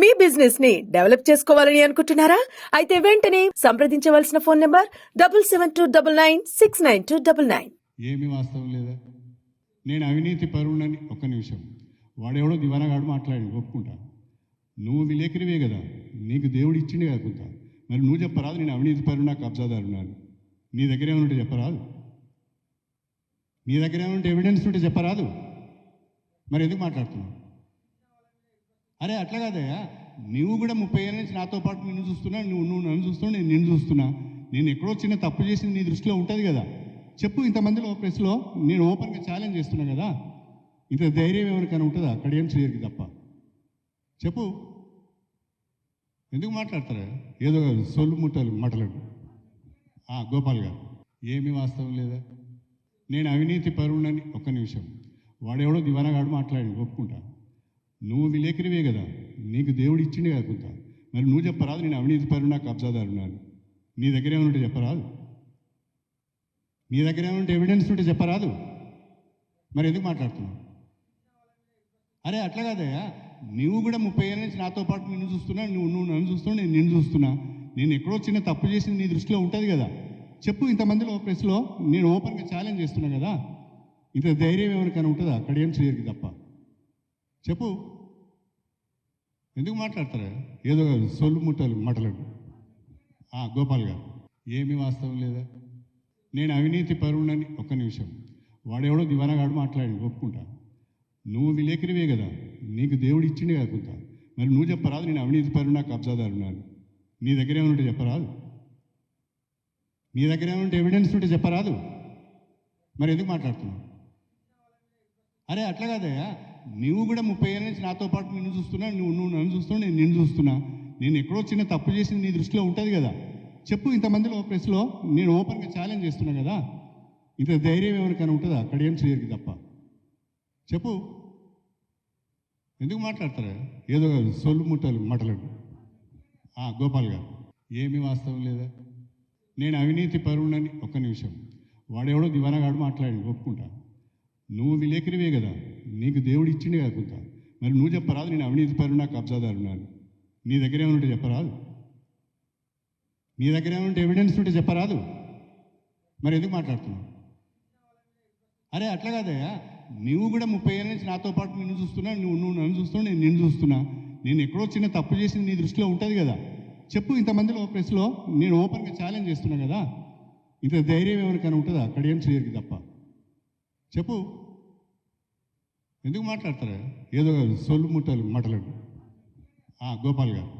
మీ business ని develop చేసుకోవాలని అనుకుంటున్నారా? అయితే వెంటనే సంప్రదించవలసిన ఫోన్ నంబర్ 7729969299. ఏమీ వాస్తవం లేదా? నేను అవినీతి పరుణని ఒక్క నిమిషం. వాడెవడో దివానగాడు మాట్లాడి ఒప్పుకుంటా. నువ్వు విలేకరివే కదా, నీకు దేవుడు ఇచ్చిండే కదా కొంత. మరి నువ్వు చెప్పరాదు నేను అవినీతి పరుణ కబ్జాదారున్నాను. నీ దగ్గర ఏమనుంటే చెప్పరాదు? నీ దగ్గర ఏమనుంటే ఎవిడెన్స్ ఉంటే చెప్పరాదు? మరి ఎందుకు మాట్లాడుతున్నావు? అరే అట్లా కాదయ్యా, నువ్వు కూడా 30 ఏళ్ళ నుంచి నాతో పాటు నిన్ను చూస్తున్నా, నువ్వు నన్ను చూస్తున్నావు, నేను నిన్ను చూస్తున్నా. నేను ఎక్కడో చిన్న తప్పు చేసింది నీ దృష్టిలో ఉంటుంది కదా, చెప్పు. ఇంతమందిలో ప్రెస్లో నేను ఓపెన్గా ఛాలెంజ్ చేస్తున్నా కదా, ఇంత ధైర్యం ఎవరికైనా ఉంటుందా? అక్కడ ఏం చేయరు తప్ప చెప్పు. ఎందుకు మాట్లాడతారా? ఏదో సొల్లు ముట్టలు మాటలు. గోపాల్ గారు, ఏమీ వాస్తవం లేదా? నేను అవినీతి పరుణని ఒక్క నిమిషం. వాడెవడో దివానగాడు మాట్లాడి ఒప్పుకుంటా. నువ్వు విలేకరివే కదా, నీకు దేవుడు ఇచ్చిండే కదా కొంత. మరి నువ్వు చెప్పరాదు నేను అవినీతి పరుణ కబ్జాదారున్నాను. నీ దగ్గర ఏమనుంటే చెప్పరాదు? నీ దగ్గర ఏమనుంటే ఎవిడెన్స్ ఉంటే చెప్పరాదు? మరి ఎందుకు మాట్లాడుతున్నావు? అరే అట్లా కాదయ్యా, నువ్వు కూడా 30 ఏళ్ళ నుంచి నాతో పాటు నిన్ను చూస్తున్నా, నువ్వు నన్ను చూస్తున్నావు, నేను నిన్ను చూస్తున్నా. నేను ఎక్కడో చిన్న తప్పు చేసింది నీ దృష్టిలో ఉంటుంది కదా, చెప్పు. ఇంతమందిలో ప్రెస్లో నేను ఓపెన్గా ఛాలెంజ్ చేస్తున్నా కదా, ఇంత ధైర్యం ఎవరికైనా ఉంటుందా? అక్కడ ఏం చేయరు తప్ప చెప్పు. ఎందుకు మాట్లాడతారా? ఏదో సొల్లు ముట్టలు మాటలు. గోపాల్ గారు, ఏమీ వాస్తవం లేదా? నేను అవినీతి పరుణని ఒక్క నిమిషం. వాడెవడో దివానగాడు మాట్లాడి ఒప్పుకుంటా. నువ్వు విలేకరివే కదా, నీకు దేవుడు ఇచ్చిండే కదా కొంత. మరి నువ్వు చెప్పరాదు నేను అవినీతి పరుణ కబ్జాదారున్నాను. నీ దగ్గర ఏమనుంటే చెప్పరాదు? నీ దగ్గర ఏమనుంటే ఎవిడెన్స్ ఉంటే చెప్పరాదు? మరి ఎందుకు మాట్లాడుతున్నావు? అరే అట్లా కాదయ్యా, నువ్వు కూడా 30 ఏళ్ళ నుంచి నాతో పాటు నిన్ను చూస్తున్నా, నువ్వు నన్ను చూస్తున్నావు, నేను నిన్ను చూస్తున్నా. నేను ఎక్కడో చిన్న తప్పు చేసింది నీ దృష్టిలో ఉంటుంది కదా, చెప్పు. ఇంతమందిలో ప్రెస్లో నేను ఓపెన్గా ఛాలెంజ్ చేస్తున్నా కదా, ఇంత ధైర్యం ఎవరికైనా ఉంటుందా? అక్కడ ఏం చేయరు తప్ప చెప్పు. ఎందుకు మాట్లాడతారా? ఏదో సొల్లు ముట్టలు మాటలు. గోపాల్ గారు, ఏమీ వాస్తవం లేదా? నేను అవినీతి పరుణని ఒక్క నిమిషం. వాడెవడో దివానగాడు మాట్లాడి ఒప్పుకుంటా. నువ్వు విలేకరివే కదా, నీకు దేవుడు ఇచ్చిండే కదా కొంత. మరి నువ్వు చెప్పరాదు నేను అవినీతి పరుణ కబ్జాదారున్నాను. నీ దగ్గర ఏమనుంటే చెప్పరాదు? నీ దగ్గర ఏమనుంటే ఎవిడెన్స్ ఉంటే చెప్పరాదు? మరి ఎందుకు మాట్లాడుతున్నావు? అరే అట్లా కాదయ్యా, నువ్వు కూడా 30 ఏళ్ళ నుంచి నాతో పాటు నిన్ను చూస్తున్నా, నువ్వు నన్ను చూస్తున్నావు, నేను నిన్ను చూస్తున్నా. నేను ఎక్కడో చిన్న తప్పు చేసింది నీ దృష్టిలో ఉంటుంది కదా, చెప్పు. ఇంతమందిలో ప్రెస్లో నేను ఓపెన్గా ఛాలెంజ్ చేస్తున్నా కదా, ఇంత ధైర్యం ఎవరికైనా ఉంటుందా? అక్కడ ఏం చేయరు తప్ప చెప్పు. ఎందుకు మాట్లాడతారా? ఏదో సొల్లు ముట్టలు మాటలు. గోపాల్ గారు,